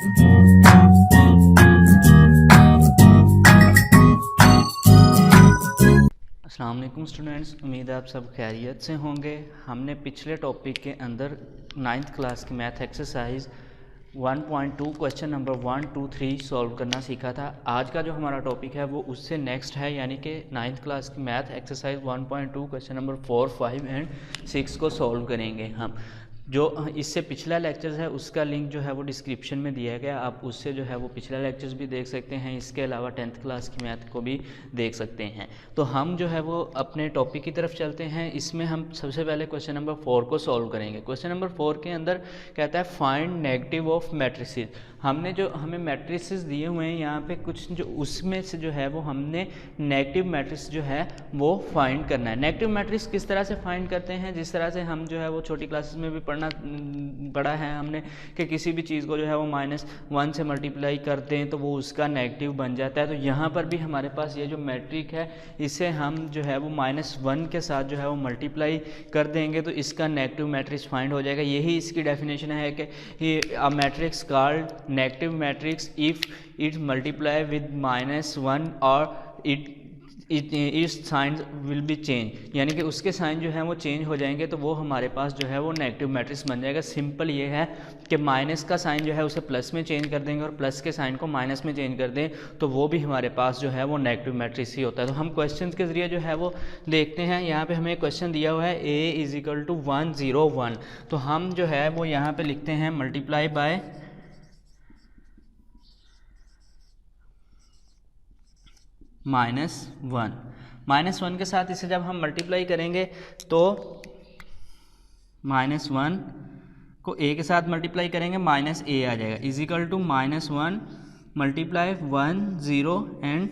अस्सलाम वालेकुम स्टूडेंट्स, उम्मीद है आप सब खैरियत से होंगे। हमने पिछले टॉपिक के अंदर 9th क्लास की math exercise 1.2 question number 1, 2, 3 solve करना सीखा था। आज का जो हमारा टॉपिक है वो उससे नेक्स्ट है, यानी कि 9th क्लास की math exercise 1.2 question number 4, 5 and 6 को सॉल्व करेंगे हम। जो इससे पिछला लेक्चर्स है उसका लिंक जो है वो डिस्क्रिप्शन में दिया गया, आप उससे जो है वो पिछला लेक्चर्स भी देख सकते हैं। इसके अलावा 10th क्लास की मैथ को भी देख सकते हैं। तो हम जो है वो अपने टॉपिक की तरफ चलते हैं। इसमें हम सबसे पहले क्वेश्चन नंबर 4 को सॉल्व करेंगे। क्वेश्चन नंबर 4 के अंदर कहता है फाइंड नेगेटिव ऑफ मैट्रिसेस। हमें मैट्रिसेस दिए हुए हैं यहाँ पे कुछ, जो उसमें से जो है वो हमने नेगेटिव मैट्रिक्स जो है वो फाइंड करना है। नेगेटिव मैट्रिक्स किस तरह से फाइंड करते हैं, जिस तरह से हम जो है वो छोटी क्लासेस में भी पढ़ा है हमने कि किसी भी चीज़ को जो है वो -1 से मल्टीप्लाई करते हैं तो वो उसका नेगेटिव बन जाता है। तो यहाँ पर भी हमारे पास ये जो मैट्रिक है इसे हम जो है वो -1 के साथ जो है वो मल्टीप्लाई कर देंगे तो इसका नेगेटिव मैट्रिक्स फाइंड हो जाएगा। यही इसकी डेफिनेशन है कि a matrix called negative matrix if it multiply with -1 और its sign will be change, यानी कि उसके साइन जो हैं वो चेंज हो जाएंगे तो वो हमारे पास जो है वो नेगेटिव मैट्रिक्स बन जाएगा। सिंपल ये है कि माइनस का साइन जो है उसे प्लस में चेंज कर देंगे और प्लस के साइन को माइनस में चेंज कर दें तो वो भी हमारे पास जो है वो नेगेटिव मैट्रिक्स ही होता है। तो हम क्वेश्चन के ज़रिए जो है वो देखते हैं। यहाँ पे हमें क्वेश्चन दिया हुआ है a = 1, 0, 1। तो हम जो है वो यहाँ पे लिखते हैं मल्टीप्लाई बाय -1 के साथ इसे जब हम मल्टीप्लाई करेंगे तो -1 को a के साथ मल्टीप्लाई करेंगे -a आ जाएगा इजिकल टू -1 मल्टीप्लाई 1, 0 एंड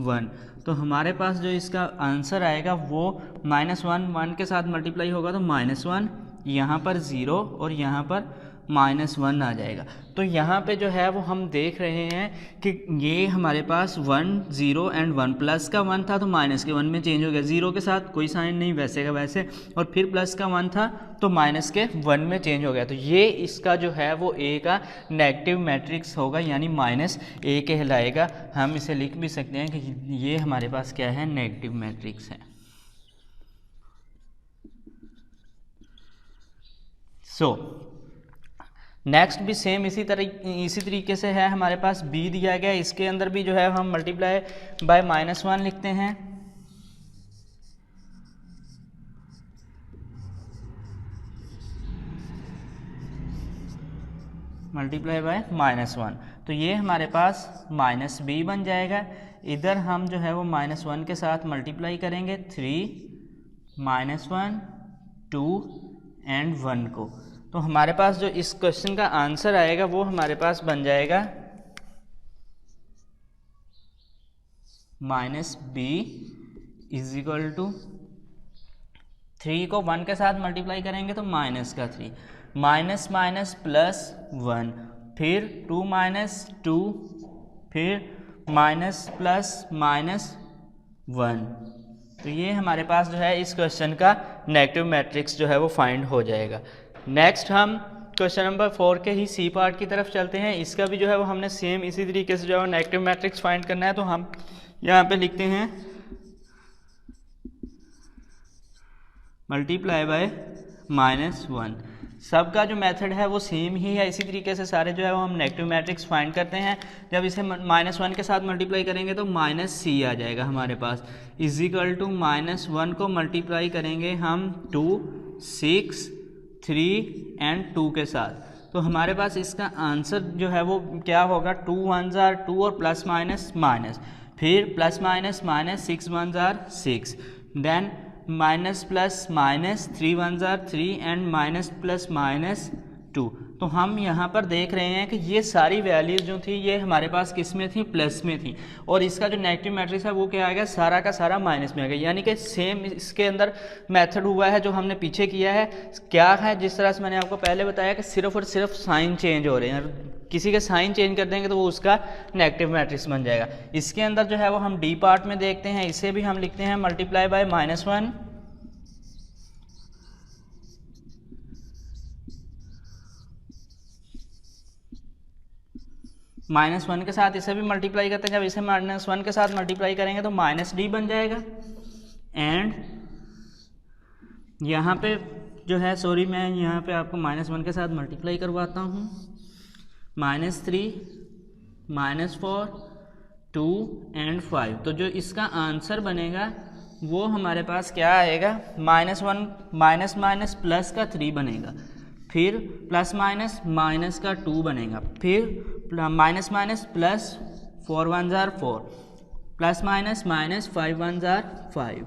1। तो हमारे पास जो इसका आंसर आएगा वो -1 के साथ मल्टीप्लाई होगा तो -1, यहाँ पर 0 और यहाँ पर -1 आ जाएगा। तो यहाँ पे जो है वो हम देख रहे हैं कि ये हमारे पास 1, 0 एंड 1, प्लस का 1 था तो माइनस के 1 में चेंज हो गया, 0 के साथ कोई साइन नहीं वैसे का वैसे, और फिर प्लस का 1 था तो माइनस के 1 में चेंज हो गया। तो ये इसका जो है वो a का नेगेटिव मैट्रिक्स होगा, यानी -a कहलाएगा। हम इसे लिख भी सकते हैं कि ये हमारे पास क्या है, नेगेटिव मैट्रिक्स है। नेक्स्ट भी सेम इसी तरीके से है। हमारे पास b दिया गया, इसके अंदर भी जो है हम मल्टीप्लाई बाय -1 लिखते हैं। मल्टीप्लाई बाय -1 तो ये हमारे पास -b बन जाएगा। इधर हम जो है वो -1 के साथ मल्टीप्लाई करेंगे 3, -1, 2 एंड 1 को। तो हमारे पास जो इस क्वेश्चन का आंसर आएगा वो हमारे पास बन जाएगा -b इजिकल टू 3 को 1 के साथ मल्टीप्लाई करेंगे तो -3, माइनस माइनस प्लस 1, फिर 2 - 2, फिर माइनस प्लस -1। तो ये हमारे पास जो है इस क्वेश्चन का नेगेटिव मैट्रिक्स जो है वो फाइंड हो जाएगा। नेक्स्ट हम क्वेश्चन नंबर 4 के ही सी पार्ट की तरफ चलते हैं। इसका भी जो है वो हमने सेम इसी तरीके से जो है नेगेटिव मैट्रिक्स फाइंड करना है। तो हम यहाँ पे लिखते हैं मल्टीप्लाई बाय -1। सबका जो मेथड है वो सेम ही है, इसी तरीके से सारे जो है वो हम नेगेटिव मैट्रिक्स फाइंड करते हैं। जब इसे -1 के साथ मल्टीप्लाई करेंगे तो -c आ जाएगा हमारे पास, इजिकल टू -1 को मल्टीप्लाई करेंगे हम 2, 6, 3 एंड 2 के साथ। तो हमारे पास इसका आंसर जो है वो क्या होगा, 2 1s are 2 और प्लस माइनस माइनस, फिर plus minus minus, 6 1s are 6, then minus plus minus, 3 1s are 3 and minus plus minus 2। तो हम यहाँ पर देख रहे हैं कि ये सारी वैल्यूज जो थी ये हमारे पास किस में थी, प्लस में थी, और इसका जो नेगेटिव मैट्रिक्स है वो क्या आ गया, सारा का सारा माइनस में आ गया। यानी कि सेम इसके अंदर मेथड हुआ है जो हमने पीछे किया है। क्या है, जिस तरह से मैंने आपको पहले बताया कि सिर्फ और सिर्फ साइन चेंज हो रहे हैं, किसी के साइन चेंज कर देंगे तो वो उसका नेगेटिव मैट्रिक्स बन जाएगा। इसके अंदर जो है वो हम डी पार्ट में देखते हैं, इसे भी हम लिखते हैं मल्टीप्लाई बाय -1 -1 -1 के साथ इसे भी मल्टीप्लाई करते हैं, जब इसे -1 के साथ मल्टीप्लाई करेंगे तो -d बन जाएगा। एंड यहाँ पे जो है, सॉरी मैं यहाँ पे आपको -1 के साथ मल्टीप्लाई करवाता हूँ, -3 -4 2 एंड 5। तो जो इसका आंसर बनेगा वो हमारे पास क्या आएगा, -1 माइनस प्लस का 3 बनेगा, फिर प्लस माइनस का 2 बनेगा, फिर minus plus 4 1 jar 4, plus minus 5 1 jar 5।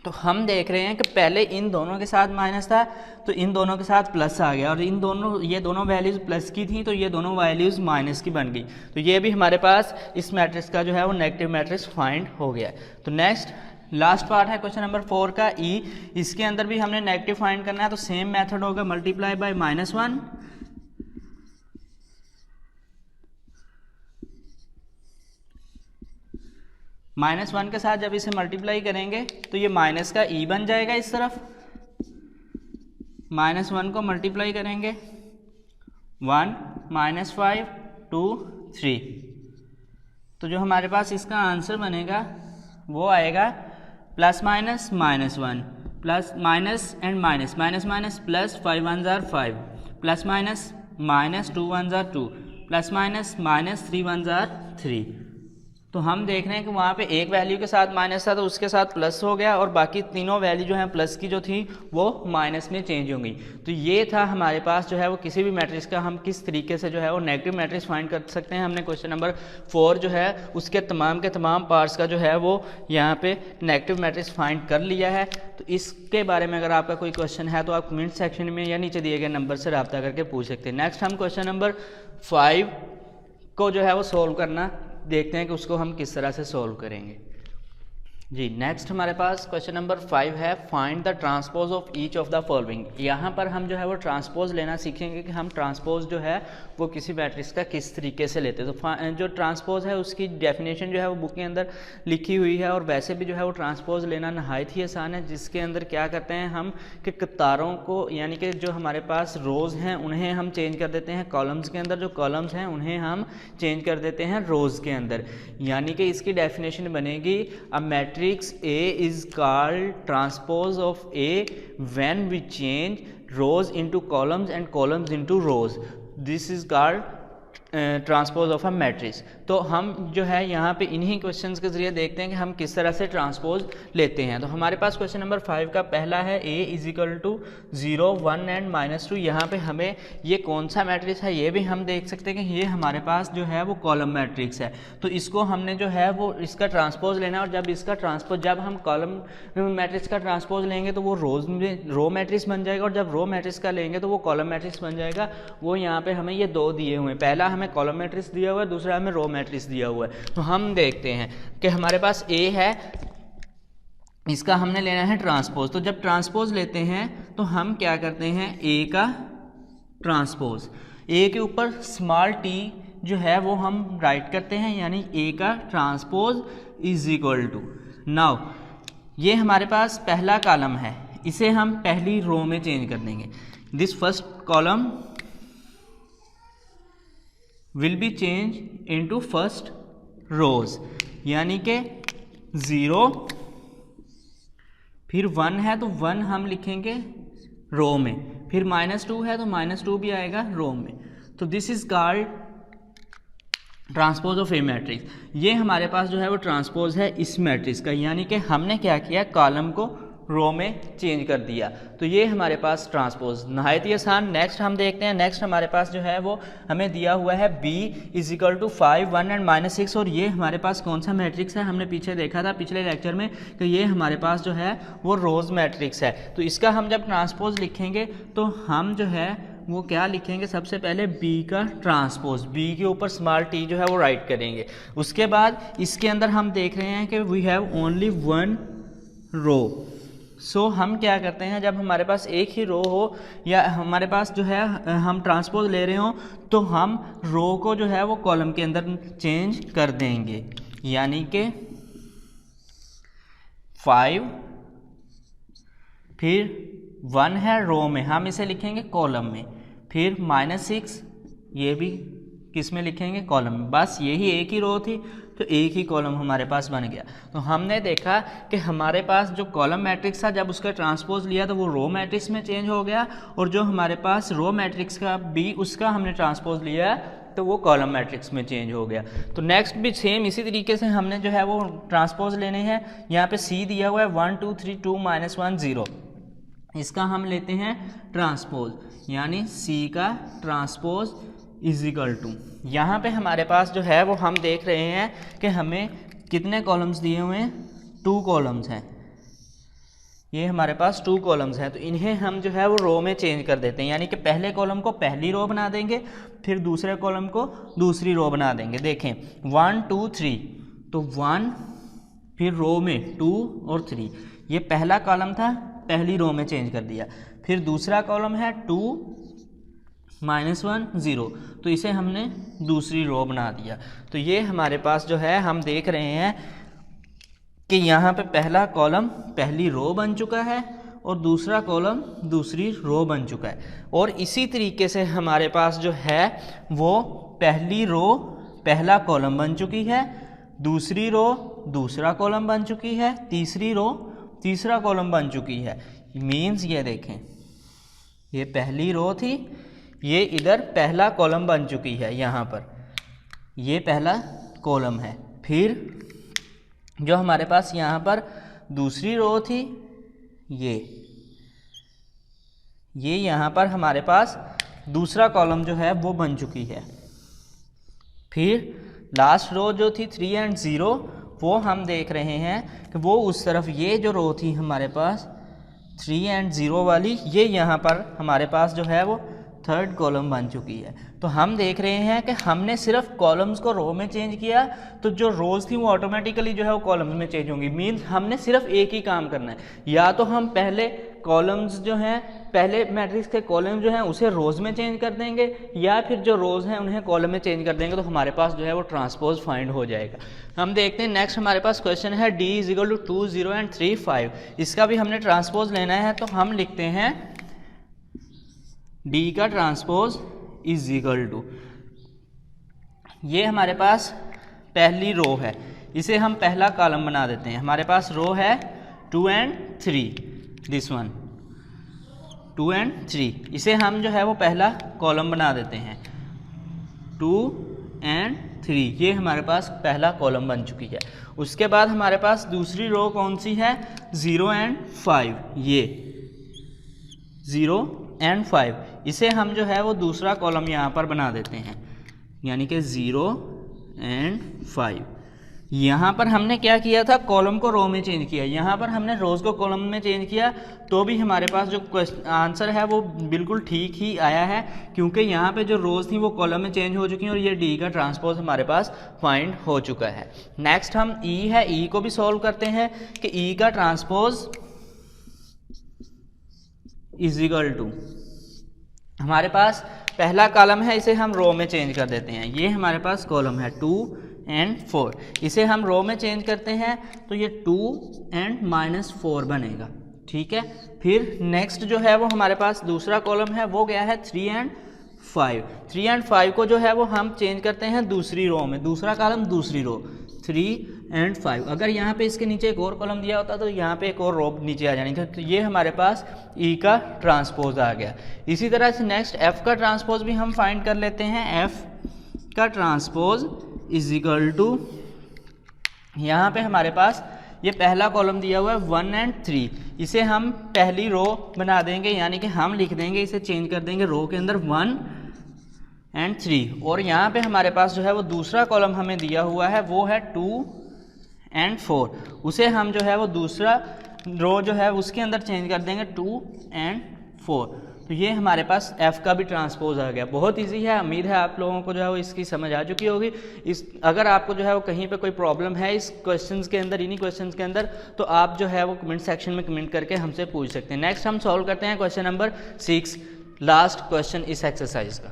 तो हम देख रहे हैं कि पहले इन दोनों के साथ माइनस था तो इन दोनों के साथ प्लस आ गया, और ये दोनों वैल्यूज़ प्लस की थी तो ये दोनों वैल्यूज़ माइनस की बन गई। तो ये भी हमारे पास इस मैट्रिक्स का जो है वो नेगेटिव मैट्रिक्स फाइंड हो गया। तो नेक्स्ट लास्ट पार्ट है क्वेश्चन नंबर 4 का ई। इसके अंदर भी हमने नेगेटिव फाइंड करना है, तो सेम मेथड होगा, मल्टीप्लाई बाय -1। -1 के साथ जब इसे मल्टीप्लाई करेंगे तो ये माइनस का ई बन जाएगा इस तरफ, -1 को मल्टीप्लाई करेंगे 1 -5 2 3। तो जो हमारे पास इसका आंसर बनेगा वो आएगा +-1 plus minus and minus plus 5 1 jar 5, plus minus 2 1 jar 2, plus minus 3 1 jar 3। तो हम देख रहे हैं कि वहाँ पे एक वैल्यू के साथ माइनस था तो उसके साथ प्लस हो गया, और बाकी तीनों वैल्यू जो हैं प्लस की जो थी वो माइनस में चेंज हो गई। तो ये था हमारे पास जो है वो किसी भी मैट्रिक्स का हम किस तरीके से जो है वो नेगेटिव मैट्रिक्स फाइंड कर सकते हैं। हमने क्वेश्चन नंबर 4 जो है उसके तमाम के तमाम पार्ट्स का जो है वो यहाँ पे नेगेटिव मैट्रिक्स फाइंड कर लिया है। तो इसके बारे में अगर आपका कोई क्वेश्चन है तो आप कमेंट सेक्शन में या नीचे दिए गए नंबर से रब्ता करके पूछ सकते हैं। नेक्स्ट हम क्वेश्चन नंबर 5 को जो है वो सोल्व करना देखते हैं कि उसको हम किस तरह से सोल्व करेंगे। जी नेक्स्ट हमारे पास क्वेश्चन नंबर 5 है, find the transpose of each of the following. यहाँ पर हम जो है वो ट्रांसपोज लेना सीखेंगे कि हम ट्रांसपोज जो है वो किसी मैट्रिक्स का किस तरीके से लेते हैं। तो जो ट्रांसपोज है उसकी डेफिनेशन जो है वो बुक के अंदर लिखी हुई है, और वैसे भी जो है वो ट्रांसपोज लेना नहायत ही आसान है, जिसके अंदर क्या करते हैं हम कि कतारों को, यानी कि जो हमारे पास रोज़ हैं उन्हें हम चेंज कर देते हैं कॉलम्स के अंदर, जो कॉलम्स हैं उन्हें हम चेंज कर देते हैं रोज़ के अंदर। यानी कि इसकी डेफिनेशन बनेगी, a matrix A is called transpose of A when we change rows into columns and columns into rows. This is called transpose of a matrix. तो हम जो है यहाँ पे इन्हीं क्वेश्चंस के ज़रिए देखते हैं कि हम किस तरह से ट्रांसपोज लेते हैं। तो हमारे पास क्वेश्चन नंबर 5 का पहला है A = 0 1 एंड -2। यहाँ पे हमें ये कौन सा मैट्रिक्स है ये भी हम देख सकते हैं कि ये हमारे पास जो है वो कॉलम मैट्रिक्स है। तो इसको हमने जो है वो इसका ट्रांसपोज लेना है, और जब हम कॉलम मैट्रिक्स का ट्रांसपोज लेंगे तो वो रो मैट्रिक्स बन जाएगा, और जब रो मैट्रिक्स का लेंगे तो वो कॉलम मैट्रिक्स बन जाएगा। वो यहाँ पे हमें ये दो दिए हुए हैं, पहला हमें कॉलम मैट्रिक्स दिया हुआ है, दूसरा हमें रो मैट्रिक्स दिया हुआ है। तो हम देखते हैं कि हमारे पास A है, इसका हमने लेना है ट्रांसपोज। तो जब ट्रांसपोज लेते हैं तो हम क्या करते हैं, A का ट्रांसपोज, A के ऊपर स्मॉल t जो है वो हम राइट करते हैं, यानी A का ट्रांसपोज = नाउ ये हमारे पास पहला कॉलम है, इसे हम पहली रो में चेंज कर देंगे। This first column will be change into first rows, यानी कि 0 फिर 1 है तो 1 हम लिखेंगे रो में, फिर -2 है तो -2 भी आएगा रो में। तो this is called transpose of A matrix. ये हमारे पास जो है वो ट्रांसपोज है इस मैट्रिक्स का, यानी कि हमने क्या किया, कॉलम को रो में चेंज कर दिया। तो ये हमारे पास ट्रांसपोज नहायत ही आसान। नेक्स्ट हम देखते हैं, नेक्स्ट हमारे पास जो है वो हमें दिया हुआ है B = 5 1 एंड -6, और ये हमारे पास कौन सा मैट्रिक्स है, हमने पीछे देखा था पिछले लेक्चर में कि ये हमारे पास जो है वो रोज मैट्रिक्स है। तो इसका हम जब ट्रांसपोज लिखेंगे तो हम जो है वो क्या लिखेंगे, सबसे पहले B का ट्रांसपोज, B के ऊपर स्मॉल t जो है वो राइट करेंगे। उसके बाद इसके अंदर हम देख रहे हैं कि वी हैव ओनली 1 रो। सो हम क्या करते हैं, जब हमारे पास एक ही रो हो या हमारे पास जो है हम ट्रांसपोज ले रहे हो तो हम रो को जो है वो कॉलम के अंदर चेंज कर देंगे, यानी कि 5 फिर 1 है रो में, हम इसे लिखेंगे कॉलम में, फिर -6 ये भी किस में लिखेंगे, कॉलम में। बस यही एक ही रो थी तो एक ही कॉलम हमारे पास बन गया। तो हमने देखा कि हमारे पास जो कॉलम मैट्रिक्स था जब उसका ट्रांसपोज लिया तो वो रो मैट्रिक्स में चेंज हो गया, और जो हमारे पास रो मैट्रिक्स का बी उसका हमने ट्रांसपोज लिया तो वो कॉलम मैट्रिक्स में चेंज हो गया। तो नेक्स्ट भी सेम इसी तरीके से हमने जो है वो ट्रांसपोज लेने हैं। यहाँ पे सी दिया हुआ है 1 2 3 2 -1 0, इसका हम लेते हैं ट्रांसपोज, यानी सी का ट्रांसपोज इज इक्वल टू, यहाँ पे हमारे पास जो है वो हम देख रहे हैं कि हमें कितने कॉलम्स दिए हुए हैं, 2 कॉलम्स हैं। ये हमारे पास 2 कॉलम्स हैं, तो इन्हें हम जो है वो रो में चेंज कर देते हैं, यानी कि पहले कॉलम को पहली रो बना देंगे, फिर दूसरे कॉलम को दूसरी रो बना देंगे। देखें 1 2 3, तो 1 फिर रो में 2 और 3, ये पहला कॉलम था, पहली रो में चेंज कर दिया। फिर दूसरा कॉलम है 2 -1 0, तो इसे हमने दूसरी रो बना दिया। तो ये हमारे पास जो है हम देख रहे हैं कि यहाँ पे पहला कॉलम पहली रो बन चुका है और दूसरा कॉलम दूसरी रो बन चुका है। और इसी तरीके से हमारे पास जो है वो पहली रो पहला कॉलम बन चुकी है, दूसरी रो दूसरा कॉलम बन चुकी है, तीसरी रो तीसरा कॉलम बन चुकी है। मीन्स ये देखें, ये पहली रो थी, ये इधर पहला कॉलम बन चुकी है, यहाँ पर ये पहला कॉलम है। फिर जो हमारे पास यहाँ पर दूसरी रो थी, ये यहाँ पर हमारे पास दूसरा कॉलम जो है वो बन चुकी है। फिर लास्ट रो जो थी 3 और 0, वो हम देख रहे हैं कि वो उस तरफ, ये जो रो थी हमारे पास 3 और 0 वाली, ये यहाँ पर हमारे पास जो है वो थर्ड कॉलम बन चुकी है। तो हम देख रहे हैं कि हमने सिर्फ कॉलम्स को रो में चेंज किया तो जो रोज थी वो ऑटोमेटिकली जो है वो कॉलम्स में चेंज होंगी। मीन्स हमने सिर्फ एक ही काम करना है, या तो हम पहले कॉलम्स जो हैं, पहले मैट्रिक्स के कॉलम जो हैं उसे रोज में चेंज कर देंगे, या फिर जो रोज हैं उन्हें कॉलम में चेंज कर देंगे, तो हमारे पास जो है वो ट्रांसपोज फाइंड हो जाएगा। हम देखते हैं नेक्स्ट हमारे पास क्वेश्चन है D = 2 0 और 3 5, इसका भी हमने ट्रांसपोज लेना है। तो हम लिखते हैं D का ट्रांसपोज इज इक्वल टू, ये हमारे पास पहली रो है, इसे हम पहला कॉलम बना देते हैं। हमारे पास रो है 2 और 3, दिस वन 2 और 3, इसे हम जो है वो पहला कॉलम बना देते हैं। 2 और 3, ये हमारे पास पहला कॉलम बन चुकी है। उसके बाद हमारे पास दूसरी रो कौन सी है, 0 और 5, ये 0 और 5, इसे हम जो है वो दूसरा कॉलम यहाँ पर बना देते हैं, यानी कि 0 और 5। यहाँ पर हमने क्या किया था, कॉलम को रो में चेंज किया, यहाँ पर हमने रोज को कॉलम में चेंज किया, तो भी हमारे पास जो आंसर है वो बिल्कुल ठीक ही आया है, क्योंकि यहाँ पे जो रोज थी वो कॉलम में चेंज हो चुकी हैं और ये डी का ट्रांसपोज हमारे पास फाइंड हो चुका है। नेक्स्ट हम ई है, ई को भी सॉल्व करते हैं कि ई का ट्रांसपोज इज इक्वल टू, हमारे पास पहला कॉलम है, इसे हम रो में चेंज कर देते हैं। ये हमारे पास कॉलम है 2 और 4, इसे हम रो में चेंज करते हैं तो ये 2 और -4 बनेगा, ठीक है। फिर नेक्स्ट जो है वो हमारे पास दूसरा कॉलम है, वो गया है 3 और 5। 3 और 5 को जो है वो हम चेंज करते हैं दूसरी रो में, दूसरा कॉलम दूसरी रो 3 और 5। अगर यहाँ पे इसके नीचे एक और कॉलम दिया होता तो यहाँ पे एक और रो नीचे आ जानी थी। तो ये हमारे पास ई का ट्रांसपोज आ गया। इसी तरह से नेक्स्ट एफ का ट्रांसपोज भी हम फाइंड कर लेते हैं। एफ का ट्रांसपोज इज इक्वल टू, यहाँ पे हमारे पास ये पहला कॉलम दिया हुआ है 1 और 3, इसे हम पहली रो बना देंगे, यानी कि हम लिख देंगे, इसे चेंज कर देंगे रो के अंदर 1 और 3। और यहाँ पे हमारे पास जो है वो दूसरा कॉलम हमें दिया हुआ है, वो है 2 और 4, उसे हम जो है वो दूसरा रो जो है उसके अंदर चेंज कर देंगे 2 और 4। तो ये हमारे पास F का भी ट्रांसपोज आ गया। बहुत इजी है, उम्मीद है आप लोगों को जो है वो इसकी समझ आ चुकी होगी। अगर आपको जो है वो कहीं पे कोई प्रॉब्लम है इस क्वेश्चंस के अंदर, इन्हीं क्वेश्चंस के अंदर, तो आप जो है वो कमेंट सेक्शन में कमेंट करके हमसे पूछ सकते हैं। नेक्स्ट हम सॉल्व करते हैं क्वेश्चन नंबर 6, लास्ट क्वेश्चन इस एक्सरसाइज का।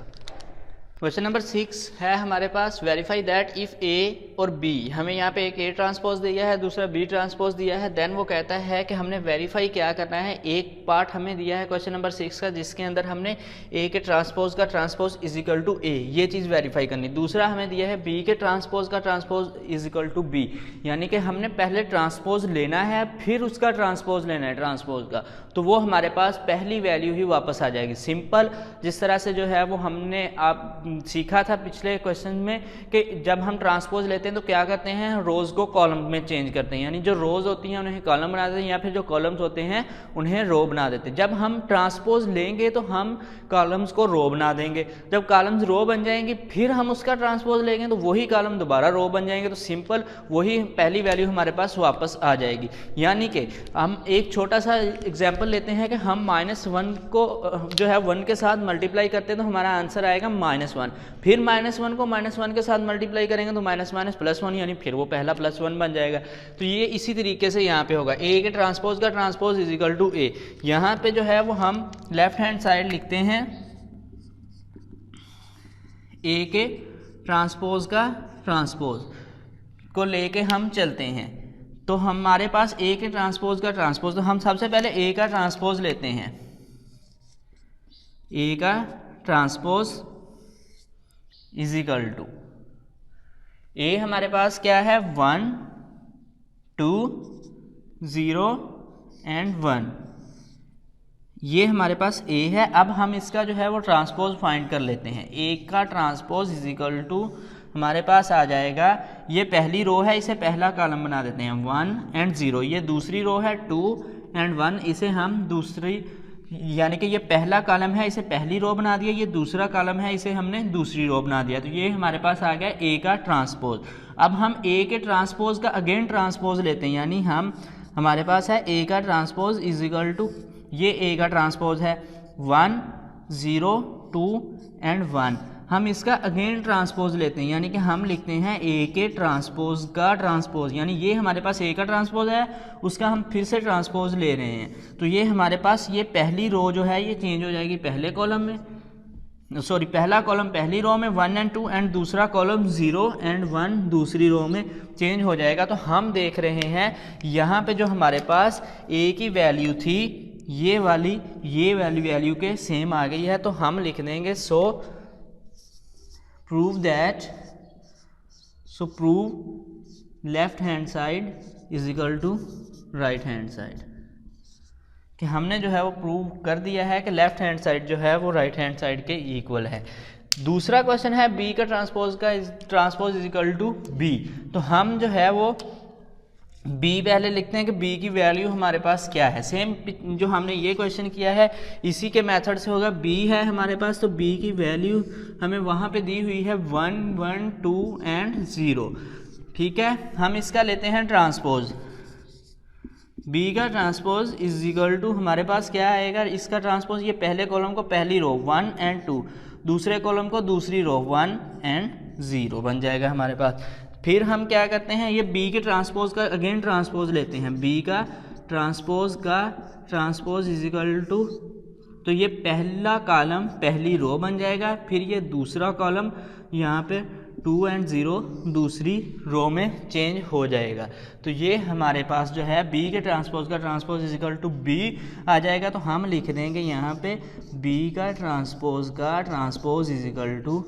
क्वेश्चन नंबर 6 है हमारे पास, वेरीफाई दैट इफ़ ए और बी, हमें यहाँ पे एक ए ट्रांसपोज दिया है, दूसरा बी ट्रांसपोज दिया है। देन वो कहता है कि हमने वेरीफाई क्या करना है, एक पार्ट हमें दिया है क्वेश्चन नंबर 6 का जिसके अंदर हमने ए के ट्रांसपोज का ट्रांसपोज इज इक्वल टू ए, ये चीज़ वेरीफाई करनी। दूसरा हमें दिया है बी के ट्रांसपोज का transpose is equal to B, यानी कि हमने पहले ट्रांसपोज लेना है फिर उसका ट्रांसपोज लेना है ट्रांसपोज का, तो वो हमारे पास पहली वैल्यू ही वापस आ जाएगी। सिंपल जिस तरह से जो है वो हमने आप सीखा था पिछले क्वेश्चन में कि जब हम ट्रांसपोज लेते हैं तो क्या करते हैं, रोज को कॉलम में चेंज करते हैं, यानी जो रोज होती हैं उन्हें कॉलम बना देते हैं या फिर जो कॉलम्स होते हैं उन्हें रो बना देते हैं। जब हम ट्रांसपोज लेंगे तो हम कॉलम्स को रो बना देंगे, जब कॉलम्स रो बन जाएंगे फिर हम उसका ट्रांसपोज लेंगे तो वही कॉलम दोबारा रो बन जाएंगे, तो सिंपल वही पहली वैल्यू हमारे पास वापस आ जाएगी। यानी कि हम एक छोटा सा एग्जाम्पल लेते हैं कि हम -1 को जो है 1 के साथ मल्टीप्लाई करते हैं तो हमारा आंसर आएगा -1, फिर -1 को -1 के साथ मल्टीप्लाई करेंगे तो -1 यानी फिर वो पहला +1 बन जाएगा। तो ये इसी तरीके से यहाँ पे होगा, ए के ट्रांसपोज का ट्रांसपोज इज इक्वल टू ए। यहाँ पे जो है वो हम लेफ्ट हैंड साइड लिखते हैं ए के ट्रांसपोज का ट्रांसपोज को लेके हम चलते हैं, तो हमारे पास ए के ट्रांसपोज का ट्रांसपोज, तो हम सबसे पहले ए का ट्रांसपोज लेते हैं। ए का ट्रांसपोज इज इक्वल टू ए हमारे पास क्या है 1 2 0 एंड 1, ये हमारे पास ए है। अब हम इसका जो है वो ट्रांसपोज फाइंड कर लेते हैं। ए का ट्रांसपोज इज इक्वल टू हमारे पास आ जाएगा, ये पहली रो है इसे पहला कॉलम बना देते हैं 1 एंड 0, ये दूसरी रो है 2 एंड 1, इसे हम दूसरी, यानी कि ये पहला कॉलम है इसे पहली रो बना दिया, ये दूसरा कॉलम है इसे हमने दूसरी रो बना दिया, तो ये हमारे पास आ गया ए का ट्रांसपोज। अब हम ए के ट्रांसपोज का अगेन ट्रांसपोज लेते हैं, यानी हमारे पास है ए का ट्रांसपोज इज इक्वल टू, ये ए का ट्रांसपोज है 1 0 2 एंड 1, हम इसका अगेन ट्रांसपोज लेते हैं, यानी कि हम लिखते हैं ए के ट्रांसपोज का ट्रांसपोज, यानी ये हमारे पास ए का ट्रांसपोज है उसका हम फिर से ट्रांसपोज ले रहे हैं, तो ये हमारे पास ये पहली रो जो है ये चेंज हो जाएगी पहले कॉलम में, सॉरी पहला कॉलम पहली रो में 1 एंड 2 एंड दूसरा कॉलम 0 एंड 1 दूसरी रो में चेंज हो जाएगा। तो हम देख रहे हैं यहाँ पे जो हमारे पास ए की वैल्यू थी ये वाली, ये वैल्यू के सेम आ गई है, तो हम लिख देंगे so prove left hand side is equal to right hand side, कि हमने जो है वो प्रूव कर दिया है कि लेफ्ट हैंड साइड जो है वो राइट हैंड साइड के इक्वल है। दूसरा क्वेश्चन है बी का transpose is equal to B, तो हम जो है वो बी पहले लिखते हैं कि बी की वैल्यू हमारे पास क्या है, सेम जो हमने ये क्वेश्चन किया है इसी के मेथड से होगा। बी है हमारे पास, तो बी की वैल्यू हमें वहाँ पे दी हुई है 1 1 2 एंड 0, ठीक है। हम इसका लेते हैं ट्रांसपोज, बी का ट्रांसपोज इज इक्वल टू हमारे पास क्या आएगा, इसका ट्रांसपोज ये पहले कॉलम को पहली रो 1 एंड 2, दूसरे कॉलम को दूसरी रो 1 एंड 0 बन जाएगा हमारे पास। फिर हम क्या करते हैं, ये बी के ट्रांसपोज का अगेन ट्रांसपोज लेते हैं, बी का ट्रांसपोज इज इक्वल टू, तो ये पहला कॉलम पहली रो बन जाएगा, फिर ये दूसरा कॉलम यहाँ पे 2 एंड 0 दूसरी रो में चेंज हो जाएगा। तो ये हमारे पास जो है बी के ट्रांसपोज का transpose is equal to B आ जाएगा, तो हम लिख देंगे यहाँ पे बी का transpose is equal to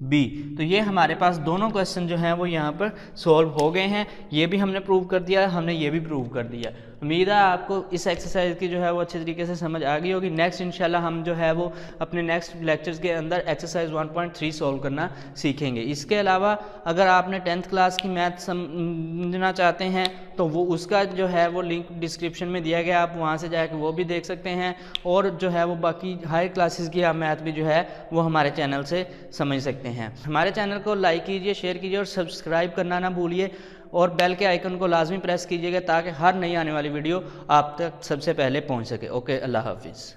B. तो ये हमारे पास दोनों क्वेश्चन जो हैं वो यहाँ पर सॉल्व हो गए हैं, ये भी हमने प्रूव कर दिया, हमने ये भी प्रूव कर दिया। उम्मीद है आपको इस एक्सरसाइज की जो है वो अच्छे तरीके से समझ आ गई होगी। नेक्स्ट इंशाल्लाह हम जो है वो अपने नेक्स्ट लेक्चर्स के अंदर एक्सरसाइज 1.3 सॉल्व करना सीखेंगे। इसके अलावा अगर आपने 10th क्लास की मैथ समझना चाहते हैं तो वो उसका जो है वो लिंक डिस्क्रिप्शन में दिया गया, आप वहाँ से जाकर वो भी देख सकते हैं, और जो है वो बाकी हायर क्लासेस की आप मैथ भी जो है वो हमारे चैनल से समझ सकते हैं। हमारे चैनल को लाइक कीजिए, शेयर कीजिए और सब्सक्राइब करना ना भूलिए, और बेल के आइकन को लाजमी प्रेस कीजिएगा ताकि हर नई आने वाली वीडियो आप तक सबसे पहले पहुंच सके। ओके, अल्लाह हाफिज़।